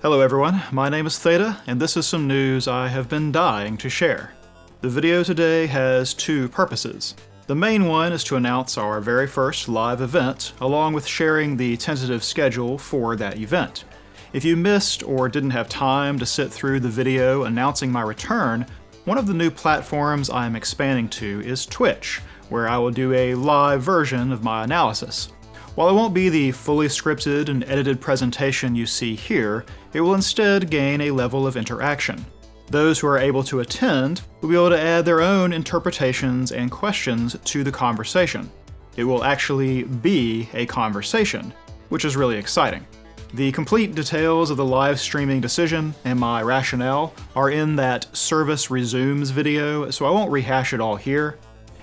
Hello everyone, my name is Theta, and this is some news I have been dying to share. The video today has two purposes. The main one is to announce our very first live event, along with sharing the tentative schedule for that event. If you missed or didn't have time to sit through the video announcing my return, one of the new platforms I am expanding to is Twitch, where I will do a live version of my analysis. While it won't be the fully scripted and edited presentation you see here, it will instead gain a level of interaction. Those who are able to attend will be able to add their own interpretations and questions to the conversation. It will actually be a conversation, which is really exciting. The complete details of the live streaming decision and my rationale are in that Service Resumes video, so I won't rehash it all here.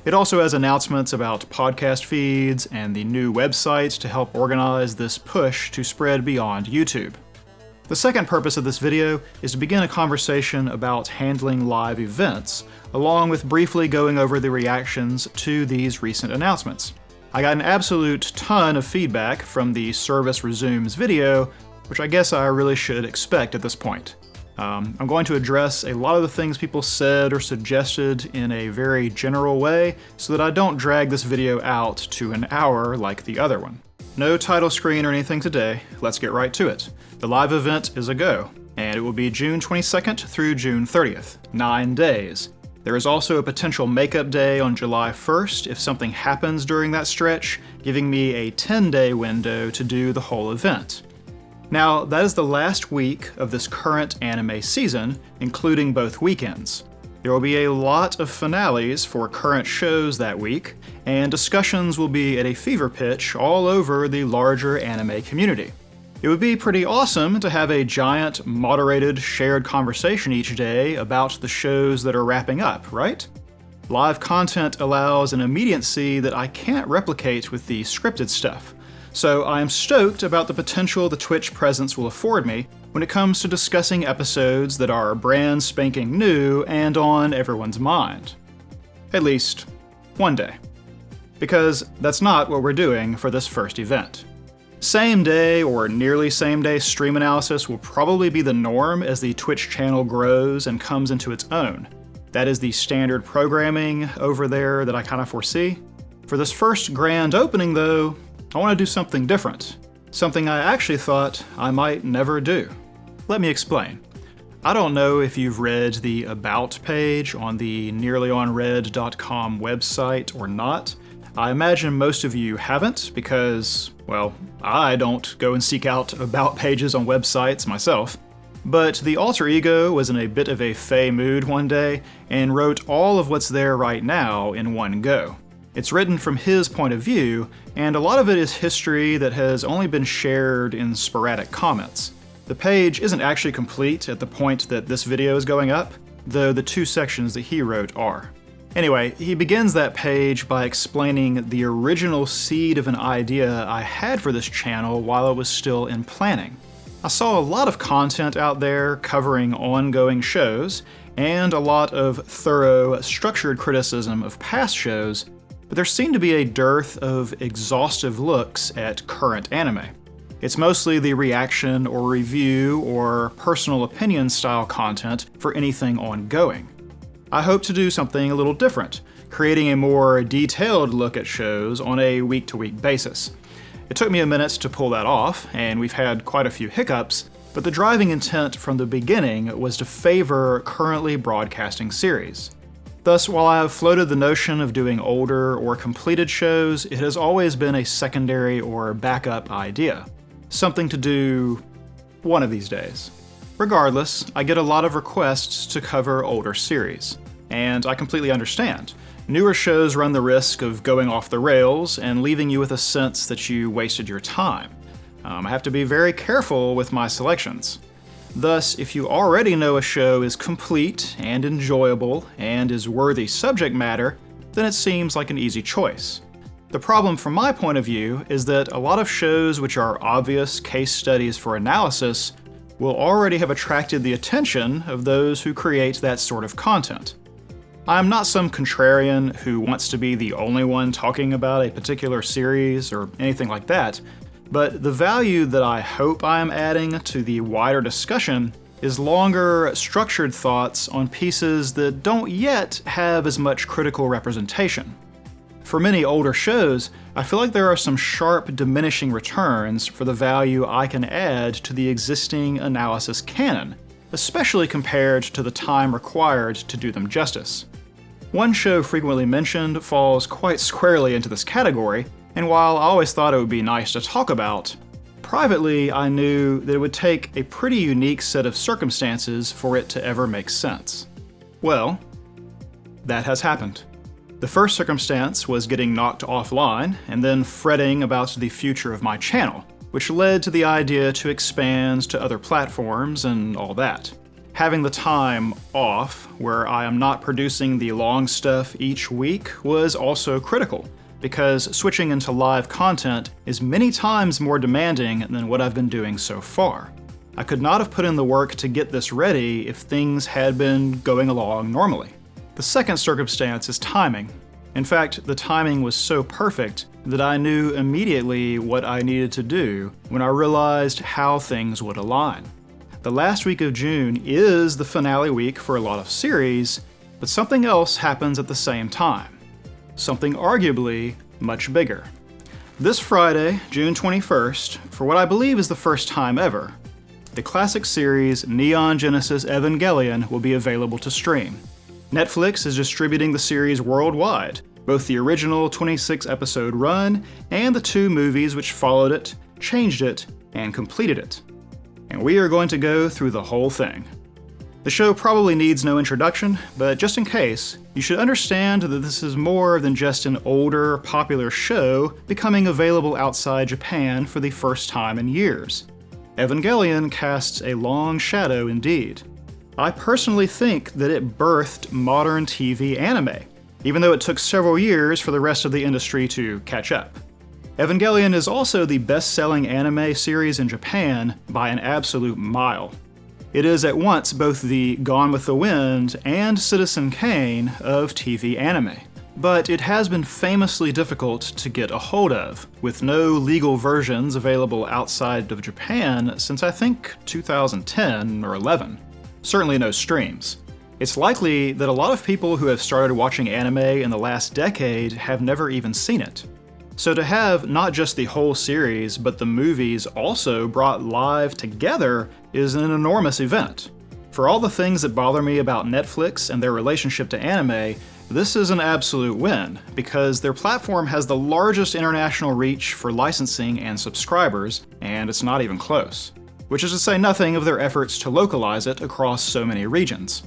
It also has announcements about podcast feeds and the new website to help organize this push to spread beyond YouTube. The second purpose of this video is to begin a conversation about handling live events, along with briefly going over the reactions to these recent announcements. I got an absolute ton of feedback from the Service Resumes video, which I guess I really should expect at this point. I'm going to address a lot of the things people said or suggested in a very general way so that I don't drag this video out to an hour like the other one. No title screen or anything today, let's get right to it. The live event is a go, and it will be June 22nd through June 30th, 9 days. There is also a potential makeup day on July 1st if something happens during that stretch, giving me a 10-day window to do the whole event. Now, that is the last week of this current anime season, including both weekends. There will be a lot of finales for current shows that week, and discussions will be at a fever pitch all over the larger anime community. It would be pretty awesome to have a giant, moderated, shared conversation each day about the shows that are wrapping up, right? Live content allows an immediacy that I can't replicate with the scripted stuff. So I am stoked about the potential the Twitch presence will afford me when it comes to discussing episodes that are brand spanking new and on everyone's mind. At least, one day. Because that's not what we're doing for this first event. Same day or nearly same day stream analysis will probably be the norm as the Twitch channel grows and comes into its own. That is the standard programming over there that I kind of foresee. For this first grand opening though, I want to do something different. Something I actually thought I might never do. Let me explain. I don't know if you've read the About page on the nearlyonread.com website or not. I imagine most of you haven't because, well, I don't go and seek out About pages on websites myself. But the alter ego was in a bit of a fey mood one day and wrote all of what's there right now in one go. It's written from his point of view, and a lot of it is history that has only been shared in sporadic comments. The page isn't actually complete at the point that this video is going up, though the two sections that he wrote are. Anyway, he begins that page by explaining the original seed of an idea I had for this channel while it was still in planning. I saw a lot of content out there covering ongoing shows, and a lot of thorough, structured criticism of past shows, but there seemed to be a dearth of exhaustive looks at current anime. It's mostly the reaction or review or personal opinion style content for anything ongoing. I hope to do something a little different, creating a more detailed look at shows on a week-to-week basis. It took me a minute to pull that off, and we've had quite a few hiccups, but the driving intent from the beginning was to favor currently broadcasting series. Thus, while I have floated the notion of doing older or completed shows, it has always been a secondary or backup idea. Something to do one of these days. Regardless, I get a lot of requests to cover older series, and I completely understand. Newer shows run the risk of going off the rails and leaving you with a sense that you wasted your time. I have to be very careful with my selections. Thus, if you already know a show is complete and enjoyable and is worthy subject matter, then it seems like an easy choice. The problem from my point of view is that a lot of shows which are obvious case studies for analysis will already have attracted the attention of those who create that sort of content. I'm not some contrarian who wants to be the only one talking about a particular series or anything like that, But the value that I hope I am adding to the wider discussion is longer, structured thoughts on pieces that don't yet have as much critical representation. For many older shows, I feel like there are some sharp diminishing returns for the value I can add to the existing analysis canon, especially compared to the time required to do them justice. One show frequently mentioned falls quite squarely into this category, and while I always thought it would be nice to talk about, privately I knew that it would take a pretty unique set of circumstances for it to ever make sense. Well, that has happened. The first circumstance was getting knocked offline, and then fretting about the future of my channel, which led to the idea to expand to other platforms and all that. Having the time off, where I am not producing the long stuff each week, was also critical, because switching into live content is many times more demanding than what I've been doing so far. I could not have put in the work to get this ready if things had been going along normally. The second circumstance is timing. In fact, the timing was so perfect that I knew immediately what I needed to do when I realized how things would align. The last week of June is the finale week for a lot of series, but something else happens at the same time. Something arguably much bigger. This Friday, June 21st, for what I believe is the first time ever, the classic series Neon Genesis Evangelion will be available to stream. Netflix is distributing the series worldwide, both the original 26-episode run and the 2 movies which followed it, changed it, and completed it. And we are going to go through the whole thing. The show probably needs no introduction, but just in case, you should understand that this is more than just an older, popular show becoming available outside Japan for the first time in years. Evangelion casts a long shadow indeed. I personally think that it birthed modern TV anime, even though it took several years for the rest of the industry to catch up. Evangelion is also the best-selling anime series in Japan by an absolute mile. It is at once both the Gone with the Wind and Citizen Kane of TV anime. But it has been famously difficult to get a hold of, with no legal versions available outside of Japan since I think 2010 or 11. Certainly no streams. It's likely that a lot of people who have started watching anime in the last decade have never even seen it. So to have not just the whole series, but the movies also brought live together is an enormous event. For all the things that bother me about Netflix and their relationship to anime, this is an absolute win, because their platform has the largest international reach for licensing and subscribers, and it's not even close. Which is to say nothing of their efforts to localize it across so many regions.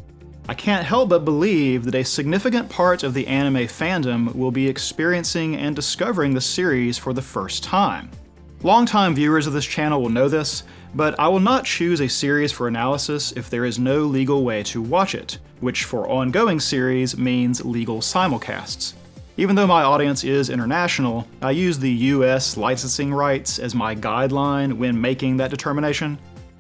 I can't help but believe that a significant part of the anime fandom will be experiencing and discovering the series for the first time. Longtime viewers of this channel will know this, but I will not choose a series for analysis if there is no legal way to watch it, which for ongoing series means legal simulcasts. Even though my audience is international, I use the US licensing rights as my guideline when making that determination.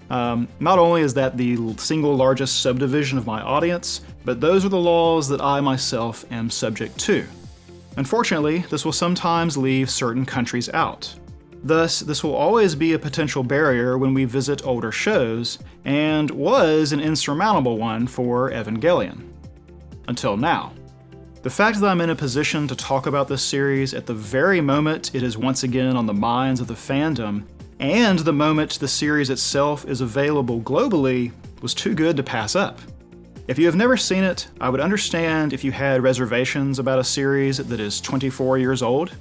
Not only is that the single largest subdivision of my audience, but those are the laws that I myself am subject to. Unfortunately, this will sometimes leave certain countries out. Thus, this will always be a potential barrier when we visit older shows, and was an insurmountable one for Evangelion. Until now. The fact that I'm in a position to talk about this series at the very moment it is once again on the minds of the fandom, and the moment the series itself is available globally, was too good to pass up. If you have never seen it, I would understand if you had reservations about a series that is 24 years old.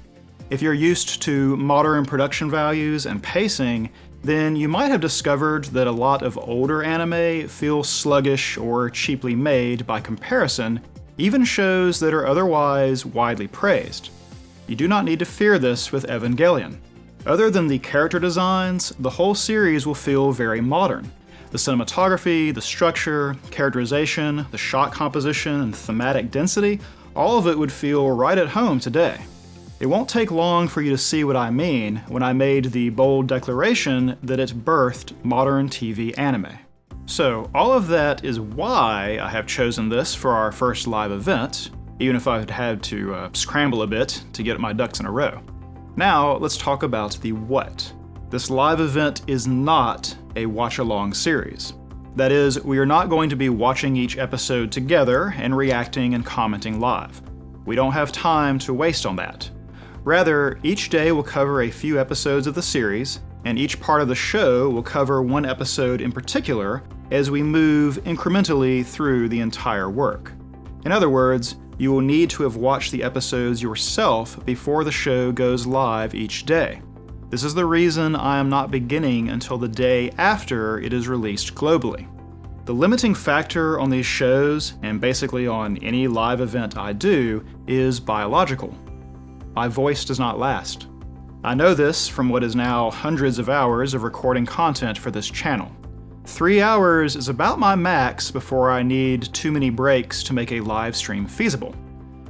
If you're used to modern production values and pacing, then you might have discovered that a lot of older anime feel sluggish or cheaply made by comparison, even shows that are otherwise widely praised. You do not need to fear this with Evangelion. Other than the character designs, the whole series will feel very modern. The cinematography, the structure, characterization, the shot composition, and thematic density, all of it would feel right at home today. It won't take long for you to see what I mean when I made the bold declaration that it birthed modern TV anime. So, all of that is why I have chosen this for our first live event, even if I've had to scramble a bit to get my ducks in a row. Now, let's talk about the what. This live event is not a watch-along series. That is, we are not going to be watching each episode together and reacting and commenting live. We don't have time to waste on that. Rather, each day will cover a few episodes of the series, and each part of the show will cover one episode in particular as we move incrementally through the entire work. In other words, you will need to have watched the episodes yourself before the show goes live each day. This is the reason I am not beginning until the day after it is released globally. The limiting factor on these shows, and basically on any live event I do, is biological. My voice does not last. I know this from what is now hundreds of hours of recording content for this channel. 3 hours is about my max before I need too many breaks to make a live stream feasible.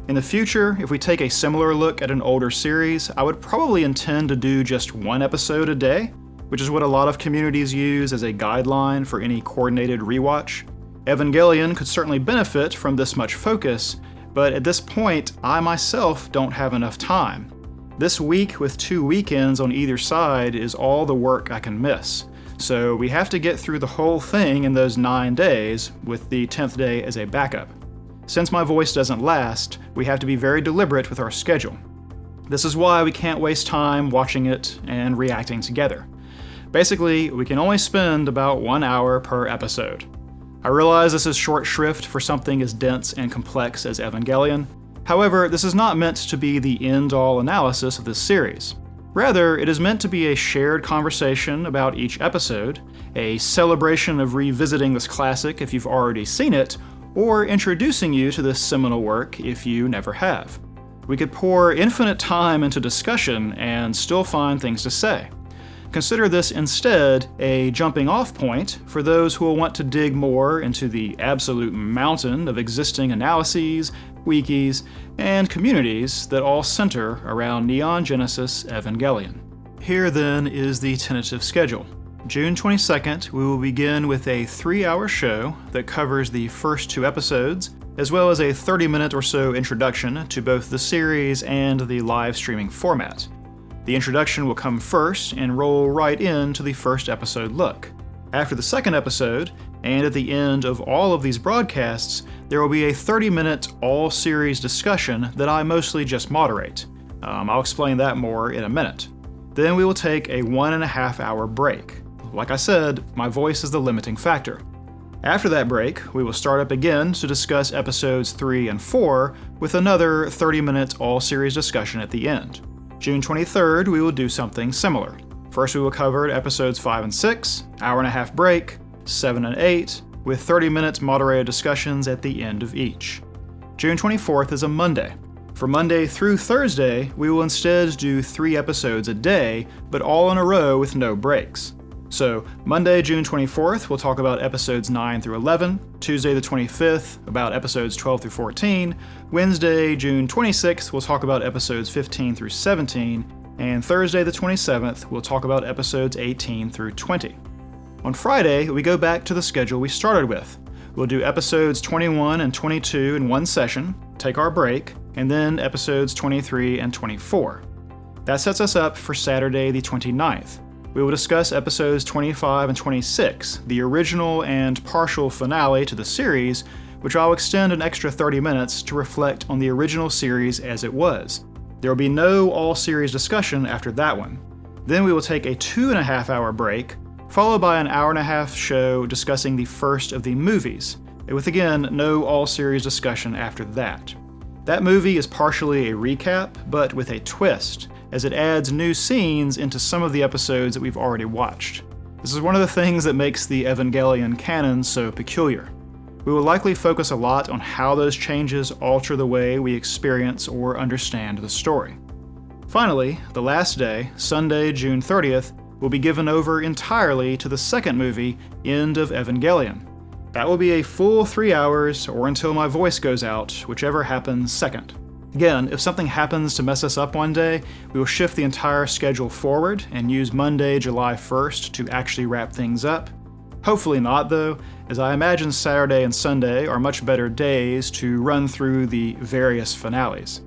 In the future, if we take a similar look at an older series, I would probably intend to do just one episode a day, which is what a lot of communities use as a guideline for any coordinated rewatch. Evangelion could certainly benefit from this much focus, but at this point, I myself don't have enough time. This week with 2 weekends on either side is all the work I can miss. So we have to get through the whole thing in those 9 days, with the 10th day as a backup. Since my voice doesn't last, we have to be very deliberate with our schedule. This is why we can't waste time watching it and reacting together. Basically, we can only spend about 1 hour per episode. I realize this is short shrift for something as dense and complex as Evangelion. However, this is not meant to be the end-all analysis of this series. Rather, it is meant to be a shared conversation about each episode, a celebration of revisiting this classic if you've already seen it, or introducing you to this seminal work if you never have. We could pour infinite time into discussion and still find things to say. Consider this instead a jumping-off point for those who will want to dig more into the absolute mountain of existing analyses, wikis, and communities that all center around Neon Genesis Evangelion. Here then is the tentative schedule. June 22nd, we will begin with a 3-hour show that covers the first 2 episodes, as well as a 30-minute or so introduction to both the series and the live streaming format. The introduction will come first and roll right into the first episode look. After the second episode, and at the end of all of these broadcasts, there will be a 30-minute all-series discussion that I mostly just moderate. I'll explain that more in a minute. Then we will take a 1.5-hour break. Like I said, my voice is the limiting factor. After that break, we will start up again to discuss episodes 3 and 4 with another 30-minute all-series discussion at the end. June 23rd, we will do something similar. First we will cover episodes 5 and 6, hour-and-a-half break, 7 and 8, with 30-minute moderated discussions at the end of each. June 24th is a Monday. For Monday through Thursday, we will instead do 3 episodes a day, but all in a row with no breaks. So, Monday, June 24th, we'll talk about episodes 9 through 11, Tuesday the 25th, about episodes 12 through 14, Wednesday, June 26th, we'll talk about episodes 15 through 17, and Thursday the 27th, we'll talk about episodes 18 through 20. On Friday, we go back to the schedule we started with. We'll do episodes 21 and 22 in one session, take our break, and then episodes 23 and 24. That sets us up for Saturday the 29th. We will discuss episodes 25 and 26, the original and partial finale to the series, which I'll extend an extra 30 minutes to reflect on the original series as it was. There will be no all-series discussion after that one. Then we will take a 2.5-hour break, followed by an hour-and-a-half show discussing the first of the movies, with again no all-series discussion after that. That movie is partially a recap, but with a twist, as it adds new scenes into some of the episodes that we've already watched. This is one of the things that makes the Evangelion canon so peculiar. We will likely focus a lot on how those changes alter the way we experience or understand the story. Finally, the last day, Sunday, June 30th, will be given over entirely to the second movie, End of Evangelion. That will be a full 3 hours, or until my voice goes out, whichever happens second. Again, if something happens to mess us up one day, we will shift the entire schedule forward and use Monday, July 1st to actually wrap things up. Hopefully not though, as I imagine Saturday and Sunday are much better days to run through the various finales.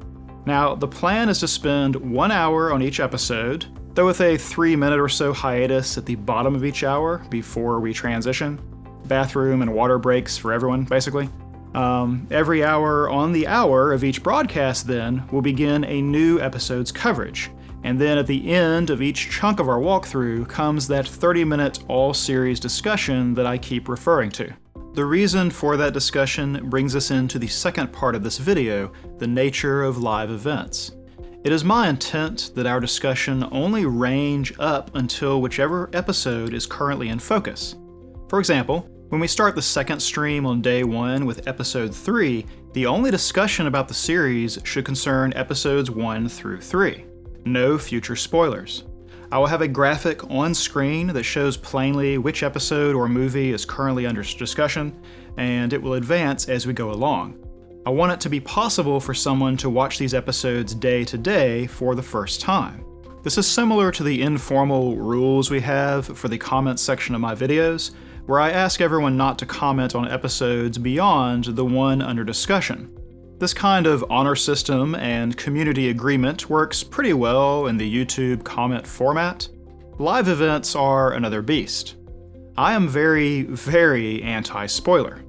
Now, the plan is to spend 1 hour on each episode, though with a 3-minute or so hiatus at the bottom of each hour before we transition. Bathroom and water breaks for everyone, basically. Every hour on the hour of each broadcast then will begin a new episode's coverage, and then at the end of each chunk of our walkthrough comes that 30-minute all-series discussion that I keep referring to. The reason for that discussion brings us into the second part of this video, the nature of live events. It is my intent that our discussion only range up until whichever episode is currently in focus. For example, when we start the second stream on day 1 with episode 3, the only discussion about the series should concern episodes 1 through 3. No future spoilers. I will have a graphic on screen that shows plainly which episode or movie is currently under discussion, and it will advance as we go along. I want it to be possible for someone to watch these episodes day to day for the first time. This is similar to the informal rules we have for the comments section of my videos, where I ask everyone not to comment on episodes beyond the one under discussion. This kind of honor system and community agreement works pretty well in the YouTube comment format. Live events are another beast. I am very, very anti-spoiler.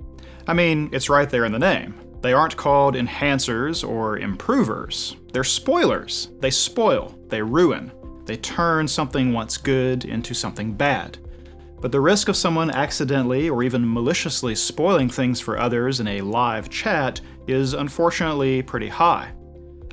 I mean, it's right there in the name. They aren't called enhancers or improvers. They're spoilers. They spoil, they ruin, they turn something once good into something bad. But the risk of someone accidentally or even maliciously spoiling things for others in a live chat is unfortunately pretty high.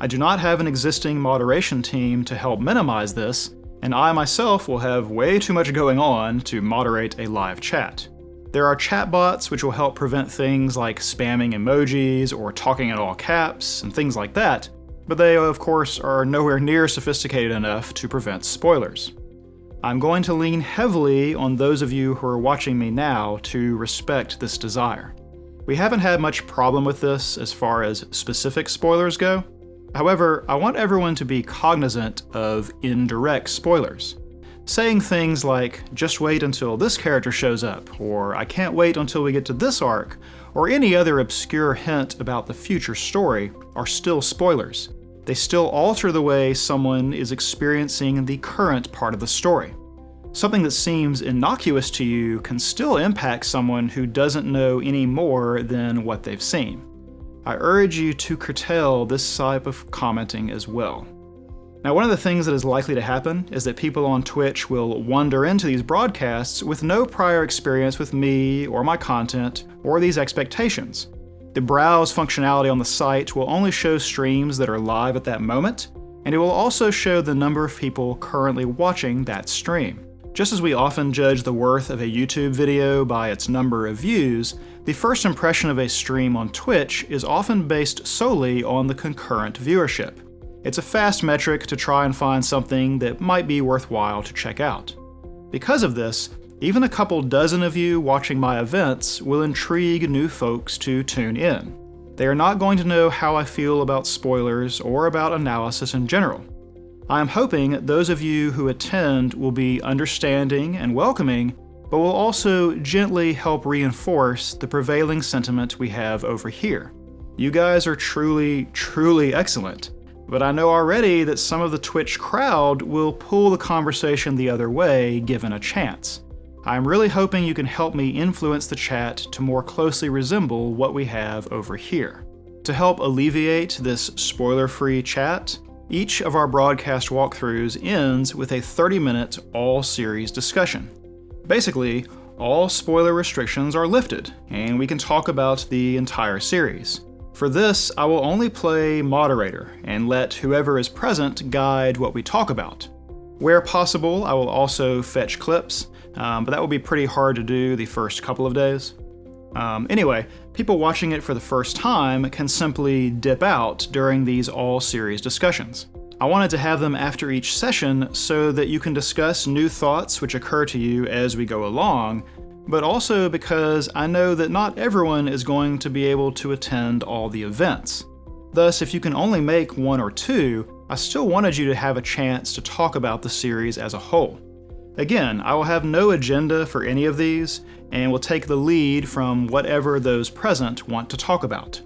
I do not have an existing moderation team to help minimize this, and I myself will have way too much going on to moderate a live chat. There are chatbots which will help prevent things like spamming emojis or talking in all caps and things like that, but they of course are nowhere near sophisticated enough to prevent spoilers. I'm going to lean heavily on those of you who are watching me now to respect this desire. We haven't had much problem with this as far as specific spoilers go. However, I want everyone to be cognizant of indirect spoilers. Saying things like, just wait until this character shows up, or I can't wait until we get to this arc, or any other obscure hint about the future story are still spoilers. They still alter the way someone is experiencing the current part of the story. Something that seems innocuous to you can still impact someone who doesn't know any more than what they've seen. I urge you to curtail this type of commenting as well. Now, one of the things that is likely to happen is that people on Twitch will wander into these broadcasts with no prior experience with me or my content or these expectations. The browse functionality on the site will only show streams that are live at that moment, and it will also show the number of people currently watching that stream. Just as we often judge the worth of a YouTube video by its number of views, the first impression of a stream on Twitch is often based solely on the concurrent viewership. It's a fast metric to try and find something that might be worthwhile to check out. Because of this, even a couple dozen of you watching my events will intrigue new folks to tune in. They are not going to know how I feel about spoilers or about analysis in general. I am hoping those of you who attend will be understanding and welcoming, but will also gently help reinforce the prevailing sentiment we have over here. You guys are truly, truly excellent, but I know already that some of the Twitch crowd will pull the conversation the other way given a chance. I'm really hoping you can help me influence the chat to more closely resemble what we have over here. To help alleviate this spoiler-free chat, each of our broadcast walkthroughs ends with a 30-minute all-series discussion. Basically, all spoiler restrictions are lifted, and we can talk about the entire series. For this, I will only play moderator and let whoever is present guide what we talk about. Where possible, I will also fetch clips, but that will be pretty hard to do the first couple of days. Anyway, people watching it for the first time can simply dip out during these all-series discussions. I wanted to have them after each session so that you can discuss new thoughts which occur to you as we go along, but also because I know that not everyone is going to be able to attend all the events. Thus, if you can only make one or two, I still wanted you to have a chance to talk about the series as a whole. Again, I will have no agenda for any of these, and will take the lead from whatever those present want to talk about.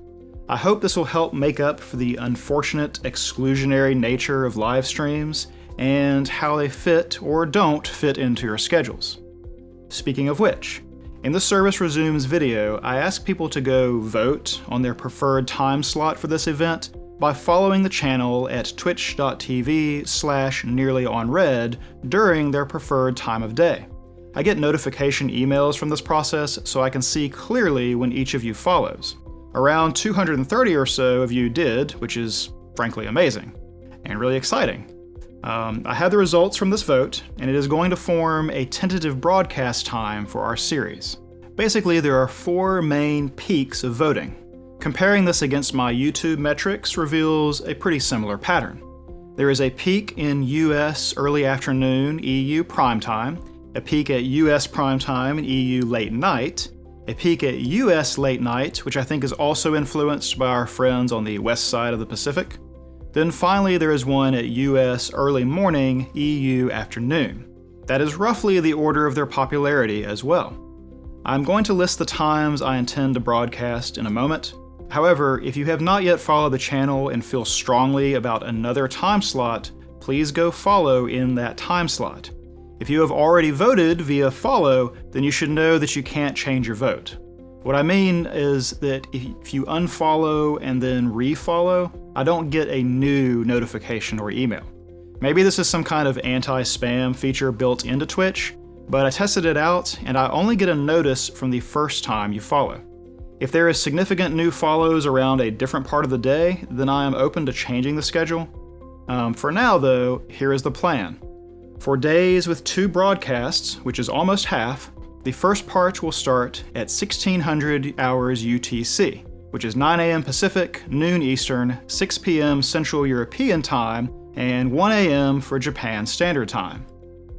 I hope this will help make up for the unfortunate exclusionary nature of live streams, and how they fit or don't fit into your schedules. Speaking of which, in the Service Resumes video, I asked people to go vote on their preferred time slot for this event by following the channel at twitch.tv/nearlyonred during their preferred time of day. I get notification emails from this process so I can see clearly when each of you follows. Around 230 or so of you did, which is frankly amazing and really exciting. I have the results from this vote, and it is going to form a tentative broadcast time for our series. Basically, there are 4 main peaks of voting. Comparing this against my YouTube metrics reveals a pretty similar pattern. There is a peak in US early afternoon EU primetime, a peak at US primetime and EU late night, a peak at US late night, which I think is also influenced by our friends on the west side of the Pacific. Then finally there is one at US early morning, EU afternoon. That is roughly the order of their popularity as well. I'm going to list the times I intend to broadcast in a moment. However, if you have not yet followed the channel and feel strongly about another time slot, please go follow in that time slot. If you have already voted via follow, then you should know that you can't change your vote. What I mean is that if you unfollow and then refollow, I don't get a new notification or email. Maybe this is some kind of anti-spam feature built into Twitch, but I tested it out and I only get a notice from the first time you follow. If there is significant new follows around a different part of the day, then I am open to changing the schedule. For now though, here is the plan. For days with 2 broadcasts, which is almost half, the first part will start at 1600 hours UTC, which is 9 a.m. Pacific, noon Eastern, 6 p.m. Central European Time, and 1 a.m. for Japan Standard Time.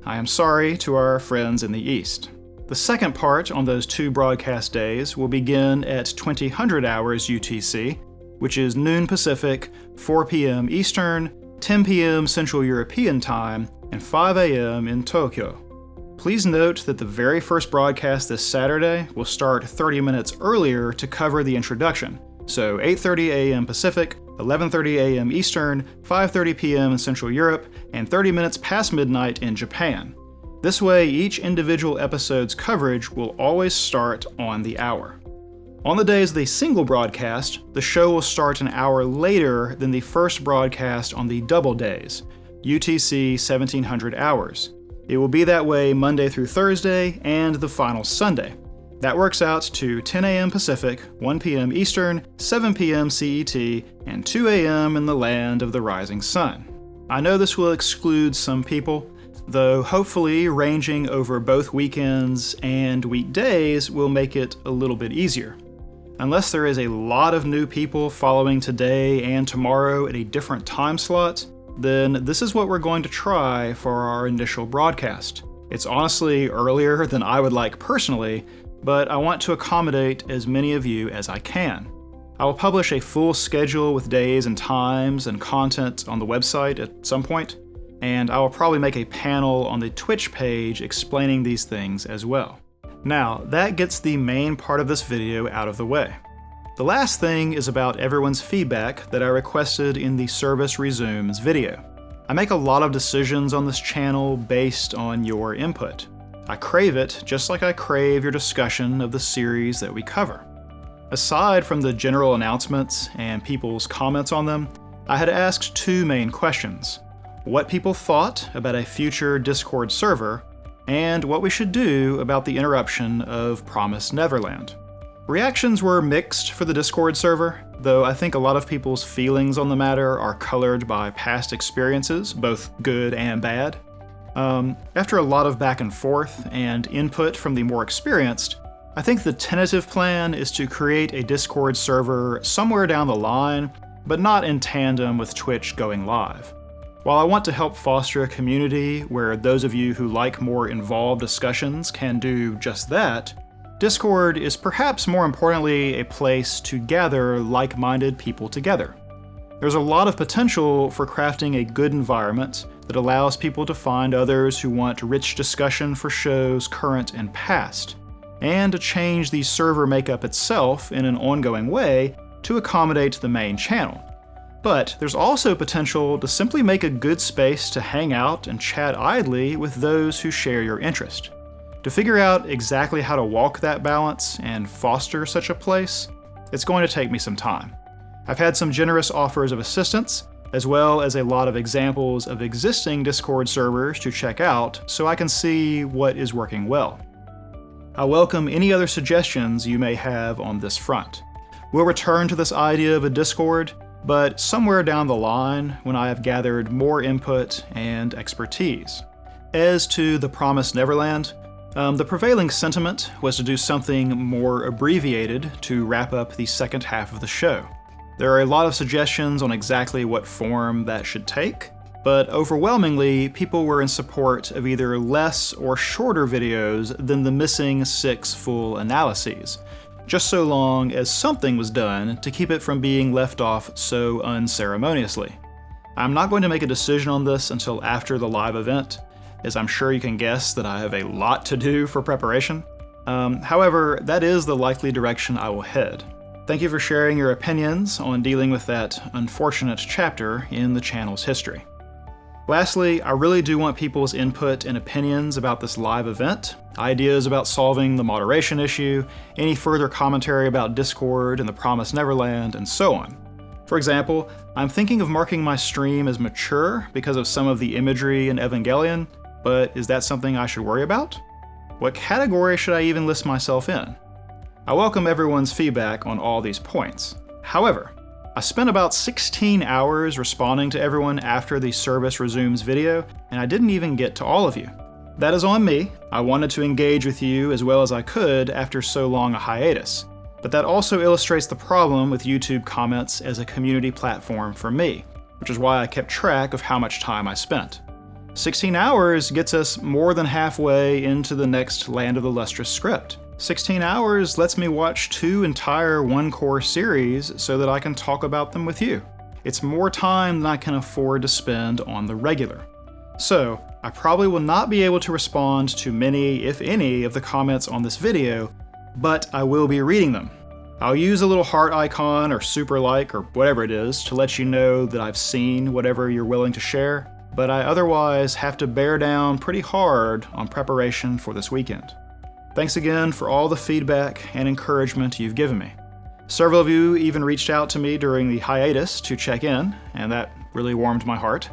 I am sorry to our friends in the East. The second part on those 2 broadcast days will begin at 2000 hours UTC, which is noon Pacific, 4 p.m. Eastern, 10 p.m. Central European Time, and 5 a.m. in Tokyo. Please note that the very first broadcast this Saturday will start 30 minutes earlier to cover the introduction, so 8:30 a.m. Pacific, 11:30 a.m. Eastern, 5:30 p.m. in Central Europe, and 30 minutes past midnight in Japan. This way, each individual episode's coverage will always start on the hour. On the days of the single broadcast, the show will start an hour later than the first broadcast on the double days, UTC 1700 hours. It will be that way Monday through Thursday and the final Sunday. That works out to 10 a.m. Pacific, 1 p.m. Eastern, 7 p.m. CET, and 2 a.m. in the land of the rising sun. I know this will exclude some people, though hopefully ranging over both weekends and weekdays will make it a little bit easier. Unless there is a lot of new people following today and tomorrow at a different time slot, then this is what we're going to try for our initial broadcast. It's honestly earlier than I would like personally, but I want to accommodate as many of you as I can. I will publish a full schedule with days and times and content on the website at some point, and I will probably make a panel on the Twitch page explaining these things as well. Now, that gets the main part of this video out of the way. The last thing is about everyone's feedback that I requested in the Service Resumes video. I make a lot of decisions on this channel based on your input. I crave it just like I crave your discussion of the series that we cover. Aside from the general announcements and people's comments on them, I had asked 2 main questions: what people thought about a future Discord server, and what we should do about the interruption of Promised Neverland. Reactions were mixed for the Discord server, though I think a lot of people's feelings on the matter are colored by past experiences, both good and bad. After a lot of back and forth and input from the more experienced, I think the tentative plan is to create a Discord server somewhere down the line, but not in tandem with Twitch going live. While I want to help foster a community where those of you who like more involved discussions can do just that, Discord is perhaps more importantly a place to gather like-minded people together. There's a lot of potential for crafting a good environment that allows people to find others who want rich discussion for shows current and past, and to change the server makeup itself in an ongoing way to accommodate the main channel. But there's also potential to simply make a good space to hang out and chat idly with those who share your interest. To figure out exactly how to walk that balance and foster such a place, it's going to take me some time. I've had some generous offers of assistance, as well as a lot of examples of existing Discord servers to check out so I can see what is working well. I welcome any other suggestions you may have on this front. We'll return to this idea of a Discord, but somewhere down the line when I have gathered more input and expertise. As to The Promised Neverland, the prevailing sentiment was to do something more abbreviated to wrap up the second half of the show. There are a lot of suggestions on exactly what form that should take, but overwhelmingly, people were in support of either less or shorter videos than the missing 6 full analyses, just so long as something was done to keep it from being left off so unceremoniously. I'm not going to make a decision on this until after the live event, as I'm sure you can guess that I have a lot to do for preparation. However, that is the likely direction I will head. Thank you for sharing your opinions on dealing with that unfortunate chapter in the channel's history. Lastly, I really do want people's input and opinions about this live event, ideas about solving the moderation issue, any further commentary about Discord and The Promised Neverland, and so on. For example, I'm thinking of marking my stream as mature because of some of the imagery in Evangelion, but is that something I should worry about? What category should I even list myself in? I welcome everyone's feedback on all these points. However, I spent about 16 hours responding to everyone after the service resumes video, and I didn't even get to all of you. That is on me. I wanted to engage with you as well as I could after so long a hiatus. But that also illustrates the problem with YouTube comments as a community platform for me, which is why I kept track of how much time I spent. 16 hours gets us more than halfway into the next Land of the Lustrous script. 16 hours lets me watch 2 entire one-core series so that I can talk about them with you. It's more time than I can afford to spend on the regular. So, I probably will not be able to respond to many, if any, of the comments on this video, but I will be reading them. I'll use a little heart icon or super like or whatever it is to let you know that I've seen whatever you're willing to share, but I otherwise have to bear down pretty hard on preparation for this weekend. Thanks again for all the feedback and encouragement you've given me. Several of you even reached out to me during the hiatus to check in, and that really warmed my heart.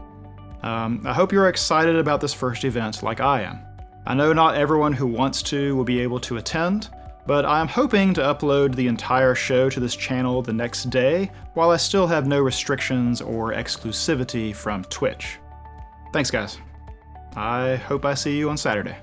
I hope you're excited about this first event like I am. I know not everyone who wants to will be able to attend, but I'm hoping to upload the entire show to this channel the next day while I still have no restrictions or exclusivity from Twitch. Thanks guys. I hope I see you on Saturday.